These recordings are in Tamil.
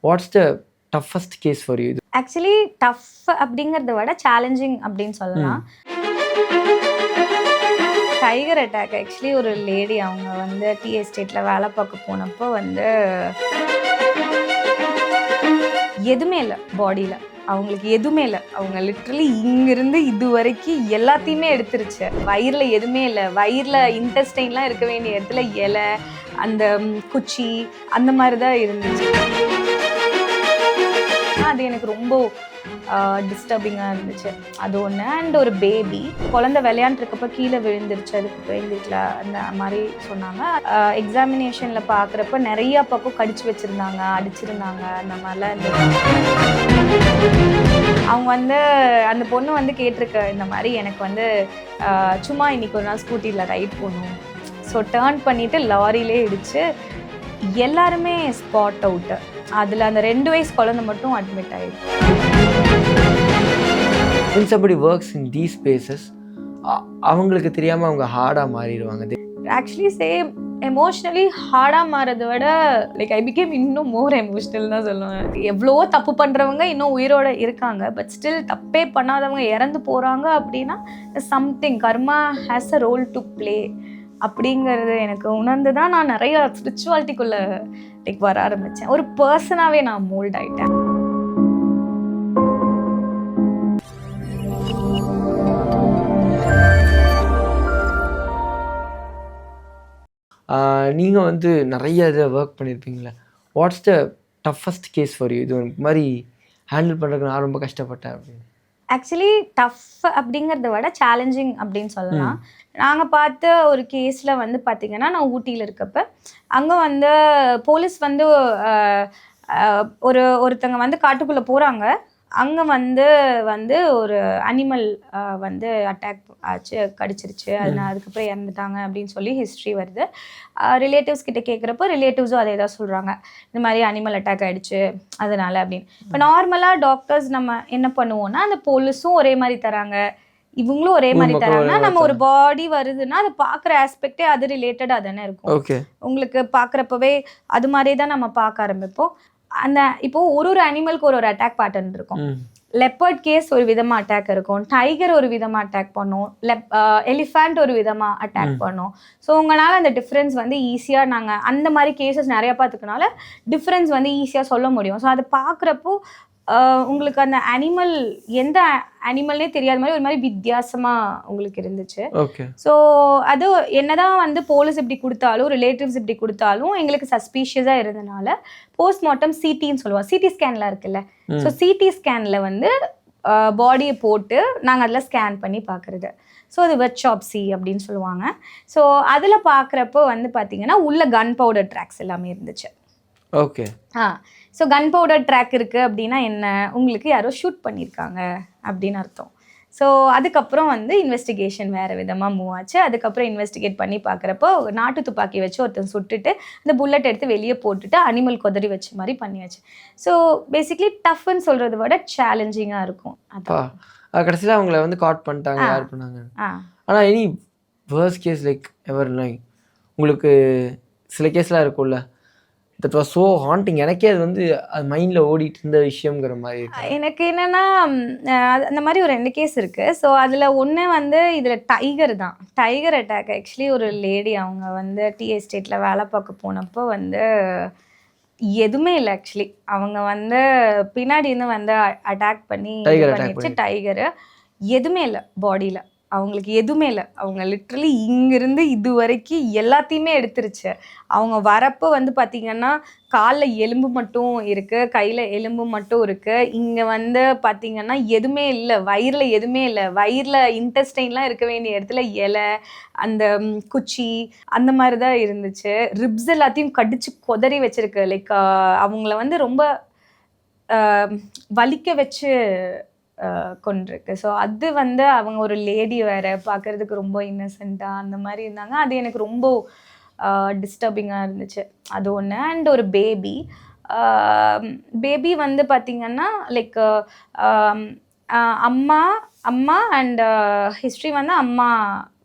Watts the toughest case for you? Actually tough அப்படிங்கிறத விட சேலஞ்சிங் அப்படின்னு சொல்லலாம். டைகர் அட்டாக் ஆக்சுவலி ஒரு லேடி அவங்க வந்து டீ எஸ்டேட்டில் வேலை பார்க்க போனப்போ வந்து எதுவுமே இல்லை பாடியில், அவங்களுக்கு எதுவுமே இல்லை. அவங்க லிட்ரலி இங்கிருந்து இது வரைக்கும் எல்லாத்தையுமே எடுத்துருச்சு. வயிறில் எதுவுமே இல்லை. வயிறில் இன்டெஸ்டைன்லாம் இருக்க வேண்டிய இடத்துல இலை, அந்த குச்சி அந்த மாதிரி தான் இருந்துச்சு. அது எனக்கு ரொம்ப டிஸ்டர்பிங்காக இருந்துச்சு. அது ஒன்று. அண்ட் ஒரு பேபி குழந்தை விளையாண்டுருக்கப்போ கீழே விழுந்துருச்சு, அதுக்கு எங்கள் வீட்டில் அந்த மாதிரி சொன்னாங்க. எக்ஸாமினேஷனில் பார்க்குறப்ப நிறையா பக்கம் கடிச்சு வச்சுருந்தாங்க, அடிச்சிருந்தாங்க, அந்த மாதிரிலாம் இருந்துச்சு. அவங்க வந்து அந்த பொண்ணு வந்து கேட்டிருக்க இந்த மாதிரி எனக்கு வந்து சும்மா இன்னைக்கு ஒரு நாள் ஸ்கூட்டியில் ரைட் போகணும். ஸோ டேர்ன் பண்ணிவிட்டு லாரியிலே இடிச்சு எல்லாருமே ஸ்பாட் அவுட்டு. அதில் அந்த 2 வயசு குழந்தை மட்டும் அட்மிட் ஆகிடும். When somebody works in these spaces, அவங்களுக்கு தெரியாமல் அவங்க ஹார்டாக மாறிடுவாங்க. ஆக்சுவலி சேம் எமோஷ்னலி ஹார்டாக மாறதை விட லைக் ஐ பிகேம் இன்னும் மோர் எமோஷ்னல் தான் சொல்லுவேன். எவ்வளவோ தப்பு பண்ணுறவங்க இன்னும் உயிரோடு இருக்காங்க, பட் ஸ்டில் தப்பே பண்ணாதவங்க இறந்து போகிறாங்க அப்படின்னா something karma has a role to play அப்படிங்கிறது எனக்கு உணர்ந்து தான் நான் நிறைய ஸ்பிரிச்சுவாலிட்டிக்குள்ளே லைக் வர ஆரம்பித்தேன். ஒரு பர்சனாகவே நான் மோல்ட் ஆகிட்டேன். நீங்கள் வந்து நிறைய இதை ஒர்க் பண்ணியிருப்பீங்களே, what's the toughest case for you? இது மாதிரி ஹேண்டில் பண்ணுறதுக்கு நான் ரொம்ப கஷ்டப்பட்டேன் அப்படின்னு. ஆக்சுவலி டஃப் அப்படிங்கிறத விட சேலஞ்சிங் அப்படின்னு சொல்லலாம். நாங்கள் பார்த்த ஒரு கேஸில் வந்து பார்த்திங்கன்னா, நான் ஊட்டியில் இருக்கப்போ அங்கே வந்து போலீஸ் வந்து ஒருத்தங்க வந்து காட்டுக்குள்ளே போகிறாங்க. அங்கே வந்து ஒரு அனிமல் வந்து அட்டாக் ஆச்சு, கடிச்சிருச்சு, அதனால் அதுக்கப்புறம் இறந்துட்டாங்க அப்படின்னு சொல்லி ஹிஸ்ட்ரி வருது. ரிலேட்டிவ்ஸ் கிட்ட கேட்குறப்போ ரிலேட்டிவ்ஸும் அதே தான் சொல்கிறாங்க, இந்த மாதிரி அனிமல் அட்டாக் ஆகிடுச்சு அதனால் அப்படின்னு. இப்போ நார்மலாக டாக்டர்ஸ் நம்ம என்ன பண்ணுவோம்னா, அந்த போலீஸும் ஒரே மாதிரி தராங்க, இவங்களும் ஒரே மாதிரி தராங்கன்னா நம்ம ஒரு பாடி வருதுன்னா அதை பார்க்குற ஆஸ்பெக்டே அது ரிலேட்டடாக தானே இருக்கும். உங்களுக்கு பார்க்குறப்பவே அது மாதிரியே தான் நம்ம பார்க்க ஆரம்பிப்போம். அந்த இப்போ ஒரு அனிமலுக்கு ஒரு அட்டாக் பேட்டர்ன் இருக்கும். லெப்பர்ட் கேஸ் ஒரு விதமாக அட்டாக் இருக்கும், டைகர் ஒரு விதமாக அட்டாக் பண்ணும், எலிஃபண்ட் ஒரு விதமாக அட்டாக் பண்ணும். ஸோ உங்களால் அந்த டிஃப்ரென்ஸ் வந்து ஈஸியாக நாங்கள் அந்த மாதிரி கேசஸ் நிறையா பார்த்துக்கனால டிஃப்ரென்ஸ் வந்து ஈஸியாக சொல்ல முடியும். ஸோ அதை பார்க்குறப்போ உங்களுக்கு அந்த அனிமல் எந்த அனிமல்னே தெரியாத மாதிரி ஒரு மாதிரி வித்தியாசமாக உங்களுக்கு இருந்துச்சு. ஸோ அது என்னதான் வந்து போலீஸ் இப்படி கொடுத்தாலும் ரிலேட்டிவ்ஸ் இப்படி கொடுத்தாலும் எங்களுக்கு சஸ்பீஷியஸாக இருந்தனால போஸ்ட்மார்ட்டம் சிடின்னு சொல்லுவோம், சிடி ஸ்கேனில் இருக்குல்ல. ஸோ சிடி ஸ்கேனில் வந்து பாடியை போட்டு நாங்கள் அதில் ஸ்கேன் பண்ணி பார்க்குறது. ஸோ அது வெட்சாப்சி அப்படின்னு சொல்லுவாங்க. ஸோ அதில் பார்க்குறப்போ வந்து பார்த்திங்கன்னா உள்ள கன் பவுடர் ட்ராக்ஸ் எல்லாமே இருந்துச்சு. Okay. So gun powder track இருக்குது அப்படின்னா என்ன, உங்களுக்கு யாரோ ஷூட் பண்ணியிருக்காங்க அப்படின்னு அர்த்தம். ஸோ அதுக்கப்புறம் வந்து இன்வெஸ்டிகேஷன் வேறு விதமாக மூவ் ஆச்சு. அதுக்கப்புறம் இன்வெஸ்டிகேட் பண்ணி பார்க்குறப்போ நாட்டு துப்பாக்கி வச்சு ஒருத்தன் சுட்டுட்டு அந்த புல்லட் எடுத்து வெளியே போட்டுட்டு அனிமல் கொதறி வச்ச மாதிரி பண்ணியாச்சு. ஸோ பேசிக்லி டஃப்னு சொல்கிறத விட சேலஞ்சிங்காக இருக்கும். அதான் கடைசியில் அவங்கள வந்து காட் பண்ணிட்டாங்க, யார் பண்ணாங்க. ஆனால் எனி வேர்ஸ்ட் கேஸ் லைக் எவர் லைக் உங்களுக்கு சில கேஸ்லாம் இருக்கும்ல, தட் வாஸ் ஸோ ஹாண்டிங், எனக்கே அது வந்து அது மைண்டில் ஓடிட்டு இருந்த விஷயங்கிற மாதிரி. எனக்கு என்னென்னா அந்த மாதிரி ஒரு 2 கேஸ் இருக்குது. ஸோ அதில் ஒன்று வந்து இதில் டைகர் தான். டைகர் அட்டாக் ஆக்சுவலி ஒரு லேடி அவங்க வந்து டீ எஸ்டேட்டில் வேலை பார்க்க போனப்போ வந்து எதுவுமே இல்லை. ஆக்சுவலி அவங்க வந்து பின்னாடி இருந்து வந்து அட்டாக் பண்ணிடுச்சு. டைகரு எதுவுமே இல்லை பாடியில், அவங்களுக்கு எதுவுமே இல்லை. அவங்க லிட்ரலி இங்கிருந்து இது வரைக்கும் எல்லாத்தையுமே எடுத்துருச்சு. அவங்க வரப்போ வந்து பார்த்திங்கன்னா காலில் எலும்பு மட்டும் இருக்குது, கையில் எலும்பு மட்டும் இருக்குது. இங்கே வந்து பார்த்திங்கன்னா எதுவுமே இல்லை, வயிறில் எதுவுமே இல்லை. வயிறில் இன்டெஸ்டைன்லாம் இருக்க வேண்டிய இடத்துல இலை, அந்த குச்சி அந்த மாதிரி தான் இருந்துச்சு. ரிப்ஸ் எல்லாத்தையும் கடிச்சு கொதறி வச்சிருக்கு. லைக் அவங்கள வந்து ரொம்ப வலிக்க வச்சு கொண்டிருக்கு. ஸோ அது வந்து அவங்க ஒரு லேடி வேறு, பார்க்குறதுக்கு ரொம்ப இன்னசென்ட்டாக அந்த மாதிரி இருந்தாங்க. அது எனக்கு ரொம்ப டிஸ்டர்பிங்காக இருந்துச்சு. அது ஒன்று. அண்ட் ஒரு பேபி வந்து பார்த்திங்கன்னா லைக் அம்மா அண்ட் ஹிஸ்ட்ரி வந்து அம்மா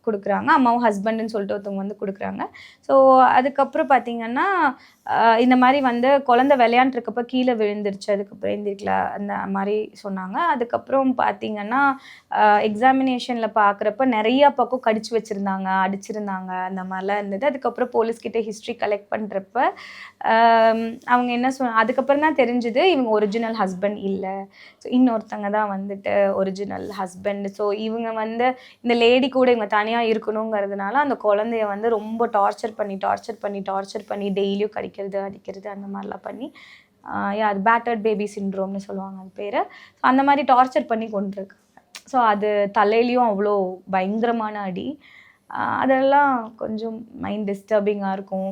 கொடுக்குறாங்க, அம்மாவும் ஹஸ்பண்டுன்னு சொல்லிட்டு ஒருத்தவங்க வந்து கொடுக்குறாங்க. ஸோ அதுக்கப்புறம் பார்த்திங்கன்னா இந்த மாதிரி வந்து குழந்தை விளையாண்டுருக்கப்ப கீழே விழுந்துருச்சு, அதுக்கப்புறம் எந்திரிக்கல அந்த மாதிரி சொன்னாங்க. அதுக்கப்புறம் பார்த்தீங்கன்னா எக்ஸாமினேஷனில் பார்க்குறப்ப நிறையா பக்கம் கடிச்சு வச்சுருந்தாங்க, அடிச்சிருந்தாங்க, அந்த மாதிரிலாம் இருந்தது. அதுக்கப்புறம் போலீஸ்கிட்ட ஹிஸ்ட்ரி கலெக்ட் பண்ணுறப்ப அவங்க என்ன அதுக்கப்புறம் தான் தெரிஞ்சுது இவங்க ஒரிஜினல் ஹஸ்பண்ட் இல்லை, ஸோ இன்னொருத்தங்க தான் வந்துட்டு ஒரிஜினல் ஹஸ்பண்ட். ஸோ இவங்க வந்து இந்த லேடி கூட இவங்க தனியாக இருக்கணுங்கிறதுனால அந்த குழந்தைய வந்து ரொம்ப டார்ச்சர் பண்ணி டெய்லியும் அடிக்கிறது அந்த மாதிரிலாம் பண்ணி அது பேட்டர்ட் பேபி சிண்ட்ரோம்னு சொல்லுவாங்க அது பேர். ஸோ அந்த மாதிரி டார்ச்சர் பண்ணி கொண்டிருக்காங்க. ஸோ அது தலையிலையும் அவ்வளோ பயங்கரமான அடி. அதெல்லாம் கொஞ்சம் மைண்ட் டிஸ்டர்பிங்காக இருக்கும்.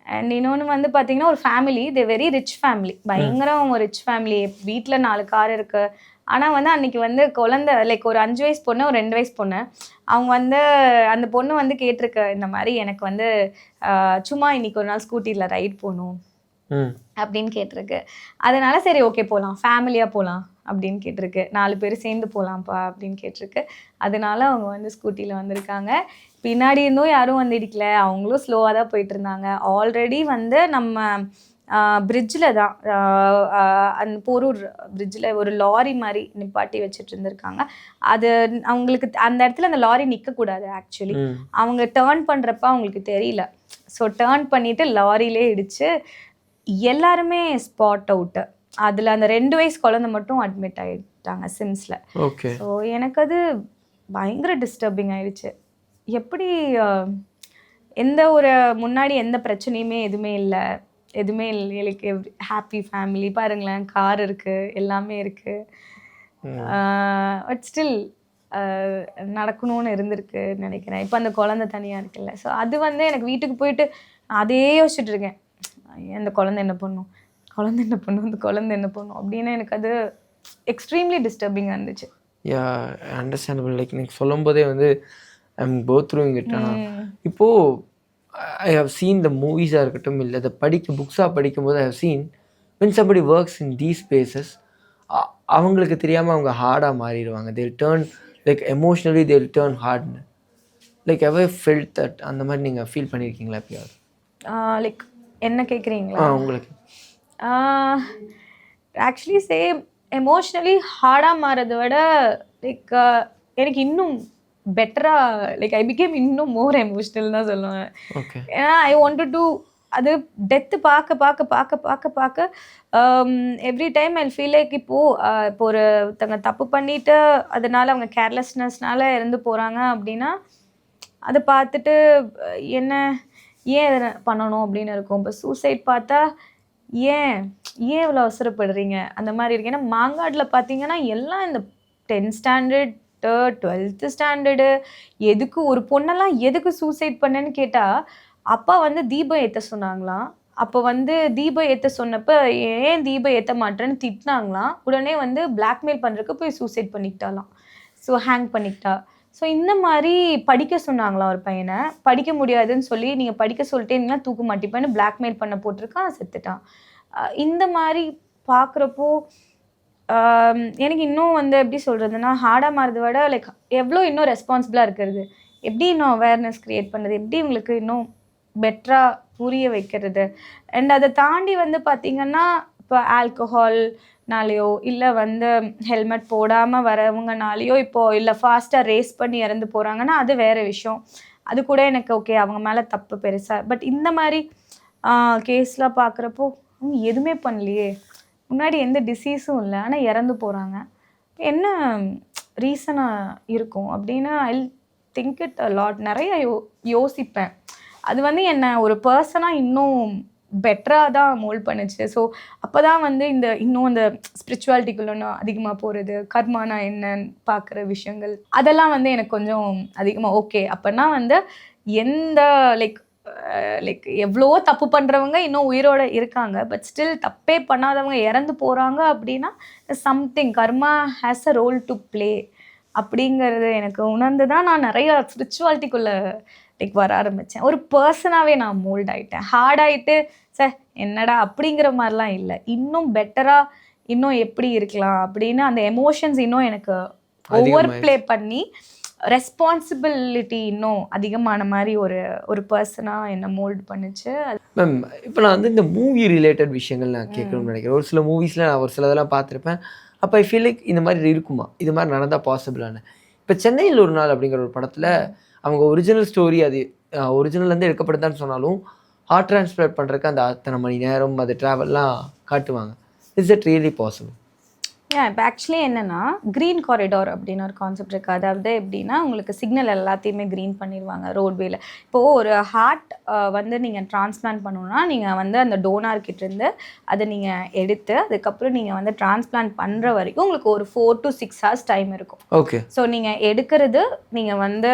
அண்ட் இன்னொன்று வந்து பார்த்தீங்கன்னா ஒரு family, the very rich family, பயங்கரம் ரிச் ஃபேமிலி, வீட்டில் 4 கார் இருக்குது. ஆனால் வந்து அன்றைக்கி வந்து குழந்தை லைக் ஒரு 5 வயசு பொண்ணு, ஒரு 2 வயசு பொண்ணு, அவங்க வந்து அந்த பொண்ணு வந்து கேட்டிருக்க இந்த மாதிரி எனக்கு வந்து சும்மா இன்னைக்கு ஒரு நாள் ஸ்கூட்டியில் ரைட் போகணும் அப்படின்னு கேட்டிருக்கு. அதனால சரி ஓகே போகலாம், ஃபேமிலியாக போகலாம் அப்படின்னு கேட்டிருக்கு. 4 பேர் சேர்ந்து போகலாம்ப்பா அப்படின்னு கேட்டிருக்கு. அதனால அவங்க வந்து ஸ்கூட்டியில் வந்திருக்காங்க. பின்னாடி இருந்தும் யாரும் வந்து இடிக்கல, அவங்களும் ஸ்லோவாக தான் போயிட்டு இருந்தாங்க. ஆல்ரெடி வந்து நம்ம பிரிட்ஜில் தான் அந்த போரூர் பிரிட்ஜில் ஒரு லாரி மாதிரி நிப்பாட்டி வச்சுட்டு இருந்திருக்காங்க. அது அவங்களுக்கு அந்த இடத்துல அந்த லாரி நிற்கக்கூடாது ஆக்சுவலி. அவங்க டேர்ன் பண்ணுறப்ப அவங்களுக்கு தெரியல. ஸோ டேர்ன் பண்ணிவிட்டு லாரியிலே இடிச்சு எல்லாருமே ஸ்பாட் அவுட்டு. அதில் அந்த 2 வயசு குழந்தை மட்டும் அட்மிட் ஆகிட்டாங்க சிம்ஸில். ஓகே. ஸோ எனக்கு அது பயங்கர டிஸ்டர்பிங் ஆயிடுச்சு. எப்படி எந்த ஒரு முன்னாடி எந்த பிரச்சனையுமே எதுவுமே இல்லை லைக் ஹாப்பி ஃபேமிலி, பாருங்களேன் கார் இருக்குது, எல்லாமே இருக்குது. பட் ஸ்டில் நடக்கணும்னு இருந்திருக்குன்னு நினைக்கிறேன். இப்போ அந்த குழந்தை தனியாக இருக்குல்ல, ஸோ அது வந்து எனக்கு வீட்டுக்கு போயிட்டு அதே யோசிச்சுட்டு இருக்கேன், அந்த குழந்தை என்ன பண்ணும் அப்படின்னு. எனக்கு அது எக்ஸ்ட்ரீம்லி டிஸ்டர்பிங்காக இருந்துச்சு. யா அண்டர்ஸ்டாண்டபிள். லைக் நீங்கள் சொல்லும் போதே வந்து ஐம் கோ த்ரூயிங் இட். இப்போது ஐ ஹவ் சீன் த மூவிஸாக இருக்கட்டும், இல்லை அதை புக்ஸாக படிக்கும்போது I have seen when somebody works in these spaces, அவங்களுக்கு தெரியாமல் அவங்க ஹார்டாக மாறிடுவாங்க. they'll turn like emotionally they'll turn hard. like ever felt that? அந்த மாதிரி நீங்கள் ஃபீல் பண்ணியிருக்கீங்களா எப்பயாவது? லைக் என்ன கேட்குறீங்களா? உங்களுக்கு ஆக்சுவலி எமோஷ்னலி ஹார்டாக மாறதை விட லைக் எனக்கு இன்னும் பெட்டராக லைக் ஐ பிகேம் இன்னும் மோர் எமோஷ்னல் தான் சொல்லுவேன். ஏன்னா ஐ வாண்டட் டு அது டெத்து பார்க்க every time I feel like இப்போ ஒருத்தங்க தப்பு பண்ணிட்டு அதனால அவங்க கேர்லெஸ்னஸ்னால இறந்து போகிறாங்க அப்படின்னா அதை பார்த்துட்டு ஏன் இதை பண்ணணும் அப்படின்னு இருக்கும். இப்போ சூசைட் பார்த்தா ஏன் இவ்வளோ அவசரப்படுறீங்க அந்த மாதிரி இருக்கு. ஏன்னா மாங்காடில் பார்த்தீங்கன்னா எல்லாம் இந்த 10th ஸ்டாண்டர்ட் 12th ஸ்டாண்டர்டு எதுக்கு ஒரு பொண்ணெல்லாம் எதுக்கு சூசைட் பண்ணேன்னு கேட்டால் அப்பா வந்து தீபம் ஏற்ற சொன்னாங்களாம். அப்போ வந்து தீபம் ஏற்ற சொன்னப்போ ஏன் தீபம் ஏற்ற மாட்டேன்னு திட்டினாங்களாம். உடனே வந்து பிளாக்மெயில் பண்ணுறதுக்கு போய் சூசைட் பண்ணிக்கிட்டாலாம். ஸோ ஹேங் பண்ணிக்கிட்டா. ஸோ இந்த மாதிரி படிக்க சொன்னாங்களாம் ஒரு பையனை. படிக்க முடியாதுன்னு சொல்லி நீங்கள் படிக்க சொல்லிட்டேன்னா தூக்க மாட்டிப்பேன்னு பிளாக்மெயில் பண்ண போட்டிருக்கான், செத்துட்டான். இந்த மாதிரி பார்க்குறப்போ எனக்கு இன்னும் வந்து எப்படி சொல்கிறதுனா ஹார்டாக மாறதை விட லைக் எவ்வளோ இன்னும் ரெஸ்பான்சிபிளாக இருக்கிறது, எப்படி இன்னும் அவேர்னஸ் க்ரியேட் பண்ணுறது, எப்படி உங்களுக்கு இன்னும் பெட்டராக புரிய வைக்கிறது. அண்ட் அதை தாண்டி வந்து பார்த்திங்கன்னா இப்போ ஆல்கஹால்னாலேயோ இல்லை வந்து ஹெல்மெட் போடாமல் வரவங்கனாலேயோ இப்போது இல்லை ஃபாஸ்ட்டாக ரேஸ் பண்ணி இறந்து போகிறாங்கன்னா அது வேறு விஷயம். அது கூட எனக்கு ஓகே அவங்க மேலே தப்பு பெருசாக. பட் இந்த மாதிரி கேஸ்லாம் பார்க்குறப்போ அவங்க எதுவுமே பண்ணலையே, முன்னாடி எந்த டிசீஸும் இல்லை, ஆனால் இறந்து போகிறாங்க, என்ன ரீசனாக இருக்கும் அப்படின்னு I think it a lot. நிறைய யோசிப்பேன். அது வந்து என்னை ஒரு பர்சனாக இன்னும் பெட்டராக தான் மோல்ட் பண்ணுச்சு. ஸோ அப்போ தான் வந்து இன்னும் அந்த ஸ்பிரிச்சுவாலிட்டிக்குள்ள இன்னும் அதிகமாக போகிறது, கர்மானா என்னன்னு பார்க்குற விஷயங்கள் அதெல்லாம் வந்து எனக்கு கொஞ்சம் அதிகமாக ஓகே. அப்போனா வந்து எந்த லைக் எவ்வளவோ தப்பு பண்ணுறவங்க இன்னும் உயிரோடு இருக்காங்க, பட் ஸ்டில் தப்பே பண்ணாதவங்க இறந்து போகிறாங்க அப்படின்னா something karma has a role to play அப்படிங்கிறது எனக்கு உணர்ந்து தான் நான் நிறைய ஸ்பிரிச்சுவாலிட்டிக்குள்ளே லைக் வர ஆரம்பித்தேன். ஒரு பர்சனாகவே நான் மோல்ட் ஆகிட்டேன். ஹார்ட் ஆகிட்டு சார் என்னடா அப்படிங்கிற மாதிரிலாம் இல்லை, இன்னும் பெட்டராக இன்னும் எப்படி இருக்கலாம் அப்படின்னு அந்த எமோஷன்ஸ் இன்னும் எனக்கு ஓவர் ப்ளே பண்ணி ரெஸ்பான்சிபிலிட்டி இன்னும் அதிகமான மாதிரி ஒரு ஒரு பர்சனாக என்ன மோல்ட் பண்ணுச்சு. மேம் இப்போ நான் வந்து இந்த மூவி ரிலேட்டட் விஷயங்கள் நான் கேட்கணும்னு நினைக்கிறேன். ஒரு சில மூவிஸில் நான் ஒரு சிலதெல்லாம் பார்த்துருப்பேன். அப்போ ஐ ஃபீல் லைக் இந்த மாதிரி இருக்குமா, இது மாதிரி நடந்தால் பாசிபிளான. இப்போ சென்னையில் ஒரு நாள் அப்படிங்கிற ஒரு படத்தில் அவங்க ஒரிஜினல் ஸ்டோரி, அது ஒரிஜினல்லேருந்து எடுக்கப்படுதான்னு சொன்னாலும் ஹார்ட் ட்ரான்ஸ்பிளான்ட் பண்ணுறதுக்கு அந்த அத்தனை மணி நேரம் அது ட்ராவல்லாம் காட்டுவாங்க. Is it really possible? இப்போ ஆக்சுவலி என்னென்னா க்ரீன் காரிடார் அப்படின்னு ஒரு கான்செப்ட் இருக்குது. அதாவது எப்படின்னா உங்களுக்கு சிக்னல் எல்லாத்தையுமே க்ரீன் பண்ணிடுவாங்க ரோட்வேயில். இப்போது ஒரு ஹார்ட் வந்து நீங்கள் டிரான்ஸ்பிளான்ட் பண்ணணுன்னா நீங்கள் வந்து அந்த டோனார்கிட்டேருந்து அதை நீங்கள் எடுத்து அதுக்கப்புறம் நீங்கள் வந்து டிரான்ஸ்பிளான்ட் பண்ணுற வரைக்கும் உங்களுக்கு ஒரு 4 to 6 hours டைம் இருக்கும். ஓகே. ஸோ நீங்கள் எடுக்கிறது, நீங்கள் வந்து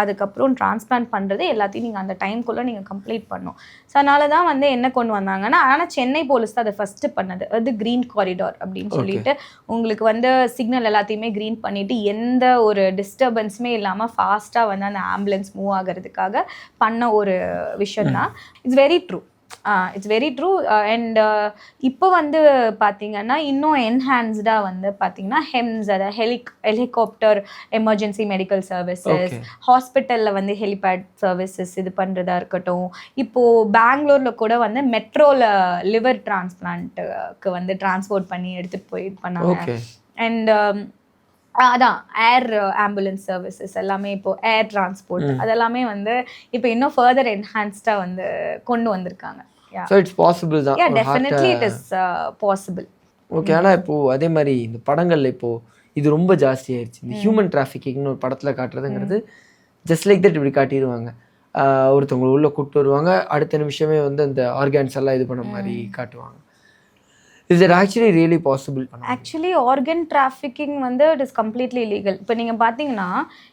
அதுக்கப்புறம் டிரான்ஸ்பிளான்ட் பண்ணுறது எல்லாத்தையும் நீங்கள் அந்த டைம்குள்ளே நீங்கள் கம்ப்ளீட் பண்ணணும். ஸோ அதனால தான் வந்து என்ன கொண்டு வந்தாங்கன்னா, ஆனால் சென்னை போலீஸ் தான் அதை ஃபஸ்ட்டு பண்ணது. அது க்ரீன் காரிடார் அப்படின்னு சொல்லிட்டு உங்களுக்கு வந்து சிக்னல் எல்லாத்தையுமே க்ரீன் பண்ணிவிட்டு எந்த ஒரு டிஸ்டர்பன்ஸுமே இல்லாமல் ஃபாஸ்ட்டாக வந்து அந்த ஆம்புலன்ஸ் மூவ் ஆகிறதுக்காக பண்ண ஒரு விஷயந்தான். It's very true. It's very true. And இப்போ வந்து பார்த்தீங்கன்னா இன்னும் என்ஹான்ஸ்டாக வந்து பார்த்தீங்கன்னா ஹெம்ஸ், அதாவது ஹெலிகாப்டர் எமர்ஜென்சி மெடிக்கல் சர்வீசஸ், ஹாஸ்பிட்டலில் வந்து ஹெலிபேட் சர்வீசஸ் இது பண்ணுறதா இருக்கட்டும். இப்போது பெங்களூரில் கூட வந்து மெட்ரோவில் லிவர் டிரான்ஸ்பிளான்ட்டுக்கு வந்து டிரான்ஸ்போர்ட் பண்ணி எடுத்துகிட்டு போய் பண்ணாங்க. அண்ட் அதான் ஏர் ஆம்புலன்ஸ் சர்வீசஸ் எல்லாமே இப்போது ஏர் டிரான்ஸ்போர்ட் அதெல்லாமே வந்து இப்போ இன்னும் ஃபர்தர் என்ஹான்ஸ்டாக வந்து கொண்டு வந்திருக்காங்க. ஸோ இட்ஸ் பாசிபிள் தான். Definitely it is possible. Okay. ஆனால் இப்போது அதே மாதிரி இந்த படங்களில் இப்போது இது ரொம்ப ஜாஸ்தி ஆயிடுச்சு. இந்த ஹியூமன் டிராஃபிக்கிங்னு ஒரு படத்தில் காட்டுறதுங்கிறது ஜஸ்ட் லைக் தட் இப்படி காட்டிடுவாங்க. ஒருத்தவங்களை உள்ளே கூப்பிட்டு வருவாங்க, அடுத்த நிமிஷமே வந்து அந்த ஆர்கான்ஸ் எல்லாம் இது பண்ண மாதிரி காட்டுவாங்க. Is it actually really possible? Actually organ trafficking வந்து இட் இஸ் கம்ப்ளீட்லி இல்லீகல். இப்போ நீங்கள் பார்த்தீங்கன்னா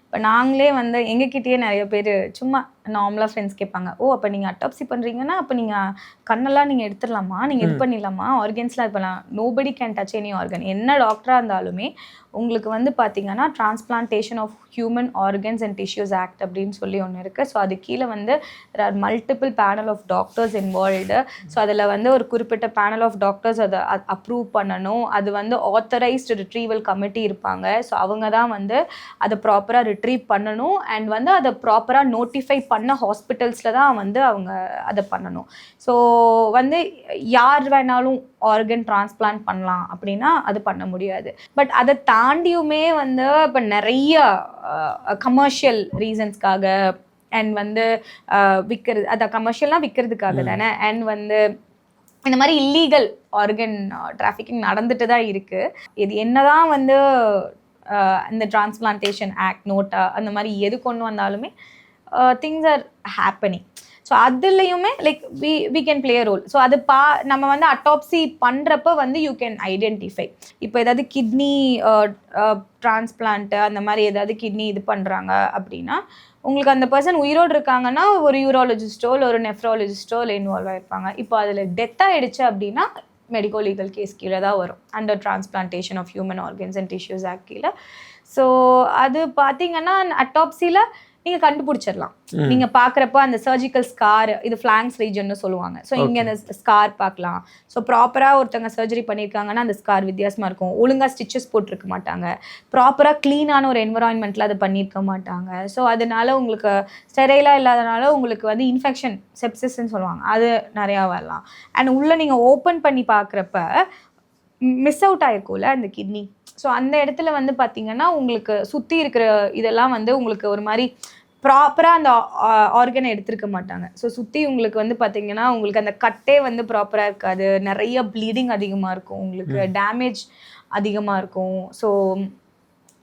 இப்போ நாங்களே வந்து எங்ககிட்டயே நிறைய பேர் சும்மா நார்மலாக ஃப்ரெண்ட்ஸ் கேட்பாங்க, ஓ அப்போ நீங்கள் அட்டாப்சி பண்ணுறீங்கன்னா அப்போ நீங்கள் கண்ணெல்லாம் நீங்கள் எடுத்துடலாமா, நீங்கள் இது பண்ணிடலாமா, ஆர்கன்ஸ்லாம் இது பண்ணலாம். Nobody can touch any organ. என்ன டாக்டராக இருந்தாலுமே உங்களுக்கு வந்து பார்த்தீங்கன்னா transplantation of human organs and tissues act அப்படின்னு சொல்லி ஒன்று இருக்குது. ஸோ அது கீழே வந்து there are multiple panel of doctors involved. So அதில் வந்து ஒரு குறிப்பிட்ட பேனல் ஆஃப் டாக்டர்ஸ் அதை அப்ரூவ் பண்ணணும். அது வந்து ஆத்தரைஸ்டு ரிட்ரீவல் கமிட்டி இருப்பாங்க. ஸோ அவங்க தான் வந்து அதை ப்ராப்பராக ரிட்ரீவ் பண்ணணும். அண்ட் வந்து அதை ப்ராப்பராக நோட்டிஃபை பண்ண ஹாஸ்பிட்டல்ஸில் தான் வந்து அவங்க அதை பண்ணணும். ஸோ வந்து யார் வேணாலும் ஆர்கன் டிரான்ஸ்பிளான்ட் பண்ணலாம் அப்படின்னா அது பண்ண முடியாது. பட் அதை தாண்டியுமே வந்து இப்போ நிறைய கமர்ஷியல் ரீசன்ஸ்க்காக அண்ட் வந்து விற்கிறது, அதை கமர்ஷியலாக விற்கிறதுக்காக தானே. அண்ட் வந்து இந்த மாதிரி இல்லீகல் ஆர்கன் டிராஃபிக்கிங் நடந்துட்டு தான் இருக்குது. இது என்னதான் வந்து இந்த டிரான்ஸ்பிளான்டேஷன் ஆக்ட் நோட்டா அந்த மாதிரி எது கொண்டு வந்தாலுமே திங்ஸ் ஆர் ஹேப்பனிங். ஸோ அதுலேயுமே like we can play role. So அது நம்ம வந்து அட்டாப்சி பண்ணுறப்ப வந்து யூ கேன் ஐடென்டிஃபை. இப்போ ஏதாவது கிட்னி டிரான்ஸ்பிளான்ட்டு அந்த மாதிரி ஏதாவது கிட்னி இது பண்ணுறாங்க அப்படின்னா உங்களுக்கு அந்த பர்சன் உயிரோடு இருக்காங்கன்னா ஒரு யூராலஜிஸ்டோ இல்லை ஒரு நெஃப்ராலஜிஸ்டோ இல்லை இன்வால்வ் ஆகிருப்பாங்க. இப்போ அதில் டெத் ஆகிடுச்சு அப்படின்னா மெடிக்கோ லீகல் கேஸ் கீழே தான் வரும், under transplantation of human organs and tissues act கீழே. ஸோ அது பார்த்தீங்கன்னா அட்டாப்சியில் நீங்கள் கண்டுபிடிச்சிடலாம். நீங்கள் பார்க்குறப்ப அந்த சர்ஜிக்கல் ஸ்கார், இது ஃப்ளாங்ஸ் ரீஜன்னு சொல்லுவாங்க. ஸோ இங்கே அந்த ஸ்கார் பார்க்கலாம். ஸோ ப்ராப்பராக ஒருத்தவங்க சர்ஜரி பண்ணியிருக்காங்கன்னா அந்த ஸ்கார் வித்தியாசமாக இருக்கும். ஒழுங்காக ஸ்டிச்சஸ் போட்டிருக்க மாட்டாங்க. ப்ராப்பராக க்ளீனான ஒரு என்விரான்மெண்ட்டில் அதை பண்ணியிருக்க மாட்டாங்க. ஸோ அதனால உங்களுக்கு ஸ்டெரைலாக இல்லாதனால உங்களுக்கு வந்து இன்ஃபெக்ஷன், செப்சிஸ்ன்னு சொல்லுவாங்க, அது நிறையா வரலாம். அண்ட் உள்ளே நீங்கள் ஓப்பன் பண்ணி பார்க்குறப்ப மிஸ் அவுட் ஆகிருக்கும்ல அந்த கிட்னி. ஸோ அந்த இடத்துல வந்து பார்த்திங்கன்னா உங்களுக்கு சுற்றி இருக்கிற இதெல்லாம் வந்து உங்களுக்கு ஒரு மாதிரி ப்ராப்பராக அந்த ஆர்கனை எடுத்துருக்க மாட்டாங்க. ஸோ சுற்றி உங்களுக்கு வந்து பார்த்திங்கன்னா உங்களுக்கு அந்த கட்டே வந்து ப்ராப்பராக இருக்காது. நிறைய ப்ளீடிங் அதிகமாக இருக்கும், உங்களுக்கு டேமேஜ் அதிகமாக இருக்கும். ஸோ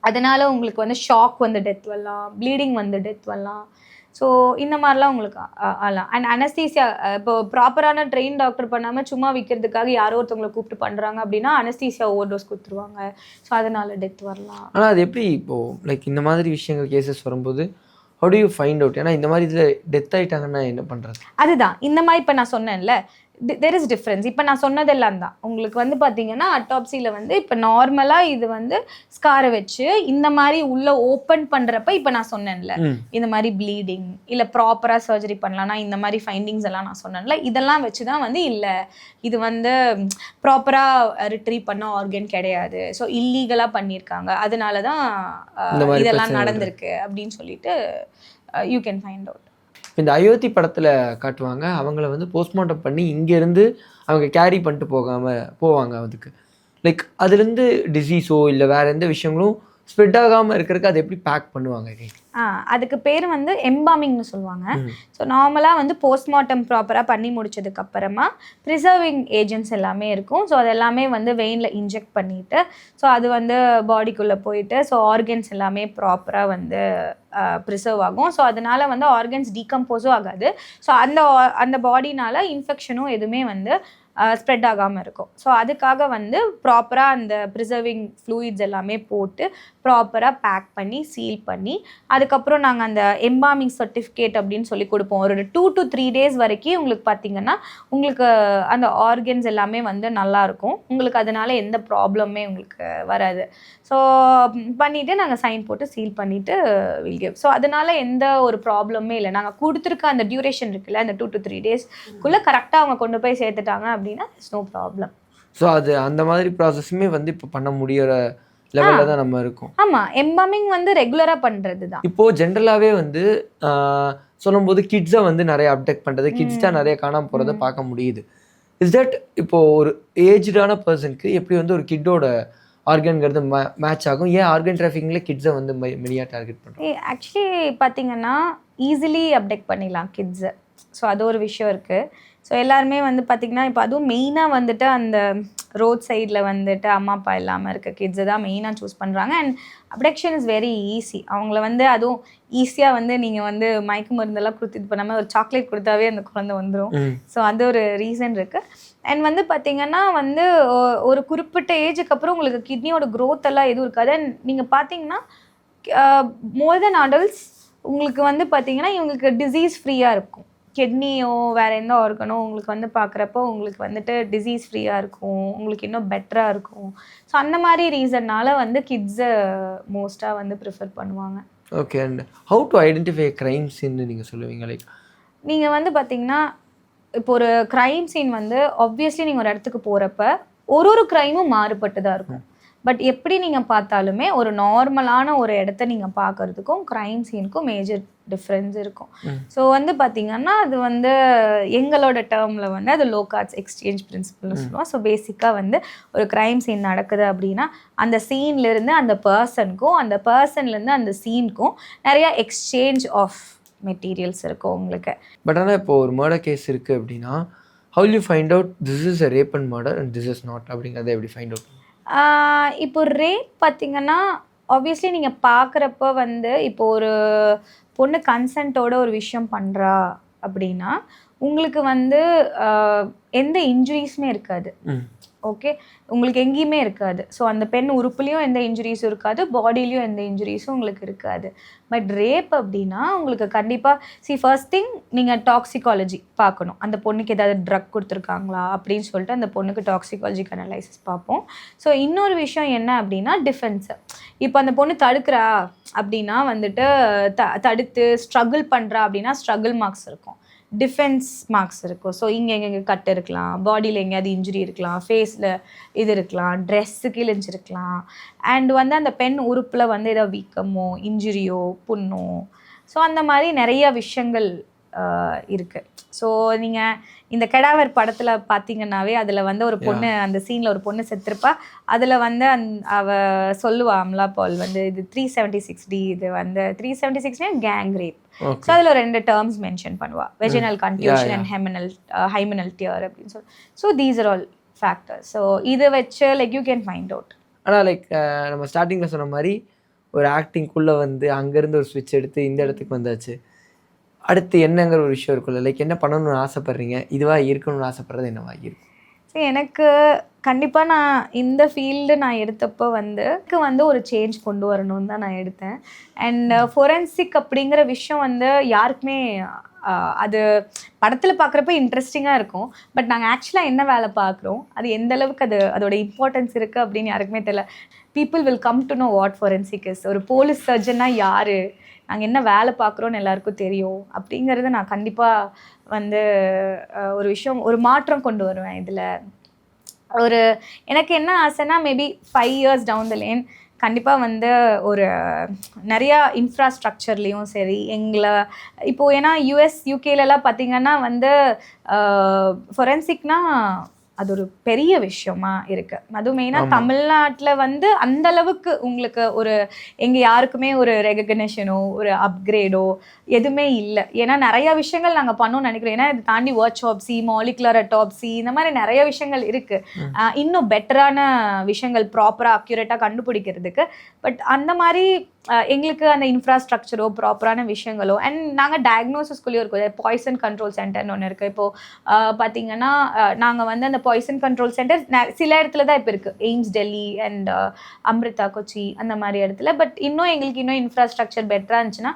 அதனால் உங்களுக்கு வந்து ஷாக் வந்து டெத் வரலாம், ப்ளீடிங் வந்து டெத் வரலாம். ஸோ இந்த மாதிரிலாம் உங்களுக்கு ஆகலாம். அண்ட் அனஸ்தீசியா இப்போ ப்ராப்பரான ட்ரெயின் டாக்டர் பண்ணாமல் சும்மா விற்கிறதுக்காக யாரோ ஒருத்தவங்களை கூப்பிட்டு பண்ணுறாங்க அப்படின்னா அனஸ்தீசியா ஓவர் டோஸ் கொடுத்துருவாங்க. ஸோ அதனால் டெத் வரலாம். ஆனால் அது எப்படி இப்போது லைக் இந்த மாதிரி விஷயங்கள் கேசஸ் வரும்போது how do you find out? ஏன்னா இந்த மாதிரி இதில் டெத் ஆகிட்டாங்கன்னா என்ன பண்ணுறது? அதுதான் இந்த மாதிரி இப்போ நான் சொன்னேன்ல, தெர் இஸ் டிஃப்ரென்ஸ். இப்போ நான் சொன்னதெல்லாம் தான் உங்களுக்கு வந்து பார்த்தீங்கன்னா அட்டாப்சியில் வந்து இப்போ நார்மலாக இது வந்து ஸ்காரை வச்சு இந்த மாதிரி உள்ள ஓப்பன் பண்ணுறப்ப இப்போ நான் சொன்னேன்ல இந்த மாதிரி ப்ளீடிங் இல்லை ப்ராப்பராக சர்ஜரி பண்ணலாம்னா இந்த மாதிரி ஃபைண்டிங்ஸ் எல்லாம் நான் சொன்னேன்ல, இதெல்லாம் வச்சு தான் வந்து இல்லை இது வந்து ப்ராப்பராக ரிட்ரீவ் பண்ண ஆர்கன் கிடையாது, ஸோ இல்லீகலாக பண்ணியிருக்காங்க, அதனால தான் இதெல்லாம் நடந்திருக்கு அப்படின்னு சொல்லிட்டு யூ கேன் ஃபைண்ட் அவுட். இந்த அயோத்தி படத்தில் காட்டுவாங்க, அவங்கள வந்து போஸ்ட்மார்ட்டம் பண்ணி இங்கேருந்து அவங்க கேரி பண்ணிட்டு போவாங்க. அதுக்கு லைக் அதுலேருந்து டிசீஸோ இல்லை வேறு எந்த விஷயங்களும் ஸ்ப்ரெட் ஆகாமல் இருக்கிறதுக்கு அதை எப்படி பேக் பண்ணுவாங்க? அதுக்கு பேர் வந்து எம்பாமிங்னு சொல்லுவாங்க. ஸோ நார்மலாக வந்து போஸ்ட்மார்ட்டம் ப்ராப்பராக பண்ணி முடிச்சதுக்கு அப்புறமா ப்ரிசர்விங் ஏஜென்ட்ஸ் எல்லாமே இருக்கும். ஸோ அது எல்லாமே வந்து வெயினில் இன்ஜெக்ட் பண்ணிவிட்டு ஸோ அது வந்து பாடிக்குள்ளே போயிட்டு ஸோ ஆர்கன்ஸ் எல்லாமே ப்ராப்பராக வந்து ப்ரிசர்வ் ஆகும். ஸோ அதனால வந்து ஆர்கன்ஸ் டீகம்போஸும் ஆகாது. ஸோ அந்த பாடினால இன்ஃபெக்ஷனும் எதுவுமே வந்து ஸ்ப்ரெட் ஆகாமல் இருக்கும். ஸோ அதுக்காக வந்து ப்ராப்பராக அந்த ப்ரிசர்விங் ஃப்ளூயிட்ஸ் எல்லாமே போட்டு ப்ராப்பராக பேக் பண்ணி சீல் பண்ணி அதுக்கப்புறம் நாங்கள் அந்த எம்பாமிங் சர்டிஃபிகேட் அப்படின்னு சொல்லி கொடுப்போம். ஒரு 2 to 3 days வரைக்கும் உங்களுக்கு பார்த்தீங்கன்னா உங்களுக்கு அந்த ஆர்கன்ஸ் எல்லாமே வந்து நல்லாயிருக்கும், உங்களுக்கு அதனால எந்த ப்ராப்ளமே உங்களுக்கு வராது. ஸோ பண்ணிவிட்டு நாங்கள் சைன் போட்டு சீல் பண்ணிவிட்டு வில் கிவ். ஸோ அதனால எந்த ஒரு ப்ராப்ளமே இல்லை. நாங்கள் கொடுத்துருக்க அந்த டியூரேஷன் இருக்குல்ல அந்த 2 to 3 daysக்குள்ளே கரெக்டாக அவங்க கொண்டு போய் சேர்த்துட்டாங்க அப்படின்னா இட்ஸ் நோ ப்ராப்ளம். ஸோ அது அந்த மாதிரி ப்ராசஸுமே வந்து இப்போ பண்ண முடிகிற லெவலில் தான் நம்ம இருக்கோம். ஆமாம், எம்பாமிங் வந்து ரெகுலராக பண்ணுறது தான். இப்போது ஜென்ரலாகவே வந்து சொல்லும்போது கிட்ஸை வந்து நிறைய அப்டேட் பண்ணுறது, கிட்ஸ் தான் நிறைய காணாமல் போகிறத பார்க்க முடியுது. இஸ் தட் இப்போது ஒரு ஏஜ்டான பர்சனுக்கு எப்படி வந்து ஒரு கிட்டோட ஆர்கன்கிறது மேட்ச் ஆகும்? ஏன் ஆர்கன் டிராஃபிக்கிங்கில் கிட்ஸை வந்து மெனியாக டார்கெட் பண்ணுறோம்? ஆக்சுவலி பார்த்தீங்கன்னா ஈஸிலி அப்டேட் பண்ணிடலாம் கிட்ஸை. ஸோ அது ஒரு விஷயம் இருக்குது. ஸோ எல்லாருமே வந்து பார்த்திங்கன்னா இப்போ அதுவும் மெயினாக வந்துட்டு அந்த ரோட் சைடில் வந்துட்டு அம்மா அப்பா இல்லாமல் இருக்க கிட்ஸை தான் மெயினாக சூஸ் பண்ணுறாங்க. And abduction is very easy. அவங்கள வந்து அதுவும் ஈஸியாக வந்து நீங்கள் வந்து மயக்க மருந்தெல்லாம் கொடுத்து இது பண்ணாமல் ஒரு சாக்லேட் கொடுத்தாவே அந்த குழந்தை வந்துடும். ஸோ அது ஒரு ரீசன் இருக்குது. அண்ட் வந்து பார்த்திங்கன்னா வந்து ஒரு குறிப்பிட்ட ஏஜுக்கு அப்புறம் உங்களுக்கு கிட்னியோட க்ரோத் எல்லாம் எதுவும் இருக்காது. அண்ட் நீங்கள் பார்த்தீங்கன்னா மோர் தென் அடல்ட்ஸ் உங்களுக்கு வந்து பார்த்திங்கன்னா இவங்களுக்கு டிசீஸ் ஃப்ரீயாக இருக்கும். கிட்னியோ வேறு எந்த ஆர்கனோ உங்களுக்கு வந்து பார்க்குறப்போ உங்களுக்கு வந்துட்டு டிசீஸ் ஃப்ரீயாக இருக்கும், உங்களுக்கு இன்னும் பெட்டராக இருக்கும். ஸோ அந்த மாதிரி ரீசன்னால் வந்து கிட்ஸை மோஸ்ட்டாக வந்து ப்ரிஃபர் பண்ணுவாங்க. Okay. And how to identify crime சீன்னு நீங்கள் சொல்லுவீங்க? லைக் நீங்கள் வந்து பார்த்தீங்கன்னா இப்போ ஒரு க்ரைம் சீன் வந்து ஆப்வியஸ்லி நீங்கள் ஒரு இடத்துக்கு போகிறப்ப ஒரு க்ரைமும் மாறுபட்டு தான் இருக்கும். பட் எப்படி நீங்கள் பார்த்தாலுமே ஒரு நார்மலான ஒரு இடத்த நீங்கள் பார்க்குறதுக்கும் க்ரைம் சீனுக்கும் மேஜர் டிஃப்ரென்ஸ் இருக்கும். ஸோ வந்து பார்த்திங்கன்னா அது வந்து எங்களோட டேர்மில் வந்து அது லோ கார்ட்ஸ் எக்ஸ்சேஞ்ச் பிரின்சிபல்னு சொல்லுவோம். ஸோ பேசிக்காக வந்து ஒரு க்ரைம் சீன் நடக்குது அப்படின்னா அந்த சீன்லேருந்து அந்த பர்சனுக்கும் அந்த பர்சன்லேருந்து அந்த சீனுக்கும் நிறையா எக்ஸ்சேஞ்ச் ஆஃப் மெட்டீரியல்ஸ் இருக்கும் உங்களுக்கு. பட் ஆனால் இப்போ ஒரு மர்டர் கேஸ் இருக்குது அப்படின்னா how you find out this is a rape and murder and this is not அப்படிங்கிறத எப்படி ஃபைண்ட் அவுட்? இப்போ ரேப் பார்த்திங்கன்னா ஆப்வியஸ்லி நீங்கள் பார்க்குறப்ப வந்து இப்போ ஒரு பொண்ணு கன்சென்ட்டோட ஒரு விஷயம் பண்ணுறா அப்படின்னா உங்களுக்கு வந்து எந்த இன்ஜுரிஸுமே இருக்காது. ஓகே, உங்களுக்கு எங்கேயுமே இருக்காது. ஸோ அந்த பெண் உறுப்புலேயும் எந்த இன்ஜுரிஸும் இருக்காது, பாடியிலையும் எந்த இன்ஜுரிஸும் உங்களுக்கு இருக்காது. பட் ரேப் அப்படின்னா உங்களுக்கு கண்டிப்பாக ஃபர்ஸ்ட் திங் நீங்கள் டாக்ஸிகாலஜி பார்க்கணும். அந்த பொண்ணுக்கு ஏதாவது ட்ரக் கொடுத்துருக்காங்களா அப்படின்னு சொல்லிட்டு அந்த பொண்ணுக்கு டாக்ஸிகாலஜிக் அனலைசிஸ் பார்ப்போம். ஸோ இன்னொரு விஷயம் என்ன அப்படின்னா டிஃபென்ஸு. இப்போ அந்த பொண்ணு தடுக்கிறா அப்படின்னா வந்துட்டு தடுத்து ஸ்ட்ரகிள் பண்ணுறா அப்படின்னா ஸ்ட்ரகிள் மார்க்ஸ் இருக்கும், டிஃபென்ஸ் மார்க்ஸ் இருக்கும். ஸோ இங்கே கட் இருக்கலாம், பாடியில் எங்கேயாவது இன்ஜுரி இருக்கலாம், ஃபேஸில் இது இருக்கலாம், ட்ரெஸ்ஸு கிழிஞ்சிருக்கலாம், அண்ட் வந்து அந்த பெண் உறுப்பில் வந்து ஏதோ வீக்கமோ இன்ஜுரியோ புண்ணோ, ஸோ அந்த மாதிரி நிறைய விஷயங்கள் இருக்குது. ஸோ நீங்கள் இந்த கெடாவர் படத்தில் பார்த்தீங்கன்னாவே அதில் வந்து ஒரு பொண்ணு அந்த சீனில் ஒரு பொண்ணு செத்துருப்பா. அதில் வந்து அவ சொல்லுவா அம்லா பால் வந்து இது 376D, இது வந்து 376 கேங் ரேப். ஸோ அதில் 2 டேர்ம்ஸ் மென்ஷன் பண்ணுவா, வெஜினல் கன்ட்யூஷன் அண்ட் ஹைமனல் டியர் அப்படின்னு சொல்லி. So these are all factors. So இதை வச்சு like you can find out. ஆனால் லைக் நம்ம ஸ்டார்டிங்கில் சொன்ன மாதிரி ஒரு ஆக்டிங்குள்ளே வந்து அங்கேருந்து ஒரு ஸ்விட்ச் எடுத்து இந்த இடத்துக்கு வந்தாச்சு, அடுத்து என்னங்கிற ஒரு விஷயம் இருக்குல்ல, லைக் என்ன பண்ணணும்னு ஆசைப்பட்றீங்க, இதுவாக இருக்கணும்னு ஆசைப்படுறது என்னவாக இருக்கும்? சரி, எனக்கு கண்டிப்பாக நான் இந்த ஃபீல்டு நான் எடுத்தப்போ வந்து ஒரு சேஞ்ச் கொண்டு வரணும்னு தான் நான் எடுத்தேன். அண்ட் ஃபொரென்சிக் அப்படிங்கிற விஷயம் வந்து யாருக்குமே அது படத்தில் பார்க்குறப்ப இன்ட்ரெஸ்டிங்காக இருக்கும். பட் நாங்கள் ஆக்சுவலாக என்ன வேலை பார்க்குறோம், அது எந்த அளவுக்கு அதோட இம்பார்ட்டன்ஸ் இருக்குது அப்படின்னு யாருக்குமே தெரியல. People will come to know what forensic is. ஒரு போலீஸ் சர்ஜன்னா யார், நாங்கள் என்ன வேலை பார்க்குறோன்னு எல்லாருக்கும் தெரியும் அப்படிங்கிறத நான் கண்டிப்பாக வந்து ஒரு விஷயம், ஒரு மாற்றம் கொண்டு வருவேன் இதில். எனக்கு என்ன ஆசைன்னா, maybe 5 years down the lane கண்டிப்பாக வந்து ஒரு நிறையா இன்ஃப்ராஸ்ட்ரக்சர்லேயும் சரி எங்களை இப்போது, ஏன்னா யூஎஸ் யூகேலலாம் பார்த்திங்கன்னா வந்து ஃபொரென்சிக்னா அது ஒரு பெரிய விஷயமா இருக்குது. அதுவும் மெயினாக தமிழ்நாட்டில் வந்து அந்த அளவுக்கு உங்களுக்கு எங்கள் யாருக்குமே ஒரு ரெகக்னேஷனோ ஒரு அப்கிரேடோ எதுவுமே இல்லை. ஏன்னா நிறையா விஷயங்கள் நாங்கள் பண்ணோம்னு நினைக்கிறோம். ஏன்னா இது தாண்டி வர்க்ஷாப்ஸி, மாலிகுலர் அட்டாப்சி, இந்த மாதிரி நிறைய விஷயங்கள் இருக்குது. இன்னும் பெட்டரான விஷயங்கள் ப்ராப்பராக அக்யூரேட்டாக கண்டுபிடிக்கிறதுக்கு. பட் அந்த மாதிரி எங்களுக்கு அந்த இன்ஃப்ராஸ்ட்ரக்சரோ ப்ராப்பரான விஷயங்களோ, அண்ட் நாங்கள் டயக்னோசிஸ்குள்ளேயும் இருக்கோம். பாய்சன் கண்ட்ரோல் சென்டர்னு ஒன்று இருக்குது. இப்போது பார்த்தீங்கன்னா நாங்கள் வந்து அந்த பாய்சன் கண்ட்ரோல் சென்டர் சில இடத்துல தான் இப்போ இருக்குது. எய்ம்ஸ் டெல்லி அண்ட் அம்ரிதா கொச்சி அந்த மாதிரி இடத்துல. பட் எங்களுக்கு இன்னும் இன்ஃப்ராஸ்ட்ரக்சர் பெட்டராக இருந்துச்சுன்னா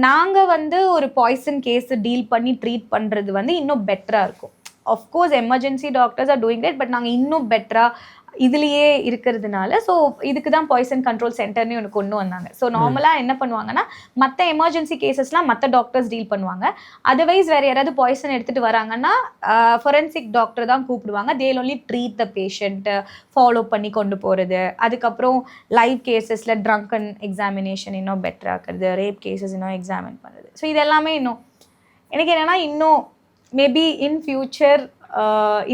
நாங்கள் வந்து ஒரு பாய்சன் கேஸை டீல் பண்ணி ட்ரீட் பண்ணுறது வந்து இன்னும் பெட்டராக இருக்கும். Of course emergency doctors are doing it, but நாங்கள் இன்னும் பெட்டராக இதுலேயே இருக்கிறதுனால, ஸோ இதுக்கு தான் பாய்சன் கண்ட்ரோல் சென்டர்னு ஒன்று கொண்டு வந்தாங்க. ஸோ நார்மலாக என்ன பண்ணுவாங்கன்னா, மற்ற எமர்ஜென்சி கேசஸ்லாம் மற்ற டாக்டர்ஸ் டீல் பண்ணுவாங்க. அதர்வைஸ் வேறு யாராவது பாய்சன் எடுத்துகிட்டு வராங்கன்னா ஃபொரென்சிக் டாக்டர் தான் கூப்பிடுவாங்க. தேல் ஒன்லி ட்ரீட் த பேஷண்ட்டை ஃபாலோ பண்ணி கொண்டு போகிறது. அதுக்கப்புறம் லைவ் கேசஸில் ட்ரங்கன் எக்ஸாமினேஷன் இன்னும் பெட்டராகிறது, ரேப் கேசஸ் இன்னும் எக்ஸாமின் பண்ணுறது. ஸோ இதெல்லாமே இன்னும் எனக்கு என்னென்னா, இன்னும் மேபி இன் ஃப்யூச்சர்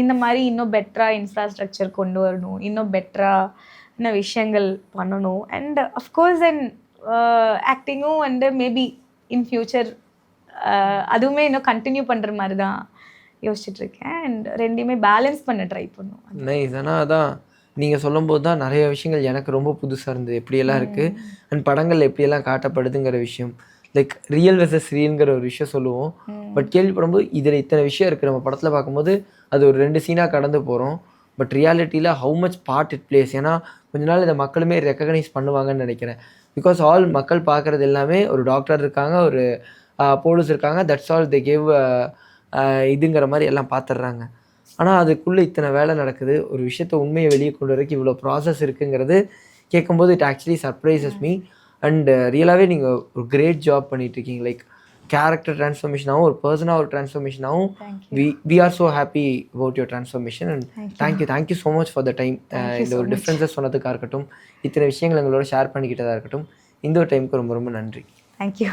இந்த மாதிரி இன்னும் பெட்டராக இன்ஃப்ராஸ்ட்ரக்சர் கொண்டு வரணும், இன்னும் பெட்டரான விஷயங்கள் பண்ணணும். அண்ட் அஃப்கோர்ஸ் அண்ட் ஆக்டிங்கும் வந்து மேபி இன் ஃப்யூச்சர் அதுவுமே இன்னும் கண்டினியூ பண்ணுற மாதிரி தான் யோசிச்சுட்ருக்கேன். அண்ட் ரெண்டையுமே பேலன்ஸ் பண்ண ட்ரை பண்ணும். நைஸ். ஆனால் அதான் நீங்கள் சொல்லும்போது தான் நிறைய விஷயங்கள் எனக்கு ரொம்ப புதுசாக இருந்தது. எப்படியெல்லாம் இருக்குது அண்ட் படங்கள் எப்படியெல்லாம் காட்டப்படுதுங்கிற விஷயம். லைக் ரியல் வெர்சஸ் ரீல்ங்கிற ஒரு விஷயம் சொல்லுவோம். பட் கேள்விப்படும்போது இதில் இத்தனை விஷயம் இருக்குது. நம்ம படத்தில் பார்க்கும்போது அது ஒரு 2 சீனாக கடந்து போகிறோம். பட் ரியாலிட்டியில் how much part it plays. ஏன்னா கொஞ்ச நாள் இதை மக்களுமே ரெக்கக்னைஸ் பண்ணுவாங்கன்னு நினைக்கிறேன். பிகாஸ் ஆல் மக்கள் பார்க்குறது எல்லாமே ஒரு டாக்டர் இருக்காங்க, ஒரு போலீஸ் இருக்காங்க, தட்ஸ் ஆல் தே கேவ் இதுங்கிற மாதிரி எல்லாம் பார்த்துட்றாங்க. ஆனால் அதுக்குள்ளே இத்தனை வேலை நடக்குது. ஒரு விஷயத்தை உண்மையை வெளியே கொண்டு வரக்கு இவ்வளோ ப்ராசஸ் இருக்குங்கிறது கேட்கும்போது it actually surprises me. And ரியலாகவே நீங்கள் ஒரு கிரேட் ஜாப் பண்ணிகிட்ருக்கீங்க. லைக் கேரக்டர் ட்ரான்ஸ்ஃபர்மேஷனாகவும் ஒரு பர்சனாக ஒரு ட்ரான்ஸ்ஃபர்மேஷனாகவும் we are so happy about your transformation. And thank you so much for the time. இந்த ஒரு டிஃப்ரென்சஸ் சொன்னதுக்காக இருக்கட்டும், இத்தனை விஷயங்கள் எங்களோட ஷேர் பண்ணிக்கிட்டதாக இருக்கட்டும், இந்த ஒரு டைமுக்கு ரொம்ப ரொம்ப நன்றி. தேங்க்யூ.